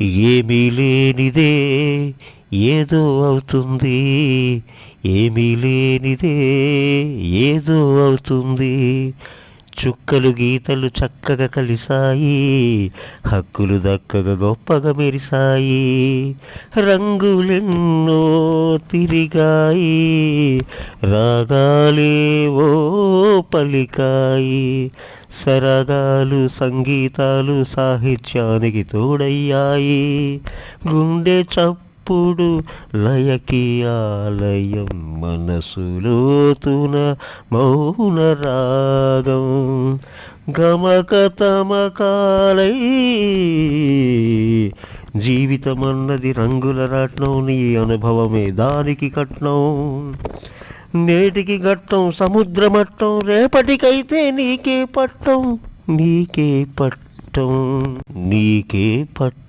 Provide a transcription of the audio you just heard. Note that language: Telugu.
ఏమీ లేనిదే ఏదో అవుతుంది, ఏమీ లేనిదే ఏదో అవుతుంది. చుక్కలు గీతలు చక్కగా కలిసాయి, హక్కులు దక్కగా గొప్పగా మెరిసాయి. రంగులెన్నో తిరిగాయి, రాగాలేవో పలికాయి. సరగాలు సంగీతాలు సాహిత్యానికి తోడయ్యాయి. గుండె చప్పుడు లయకి ఆలయం, మనసులోతున మౌన రాగం. గమక తమకాలై జీవితమన్నది రంగుల రాట్నం, నీ అనుభవమే దానికి కట్నం. నేటికి ఘట్టం సముద్రమట్టం, రేపటికైతే నీకే పట్టం, నీకే పట్టం, నీకే పట్టం.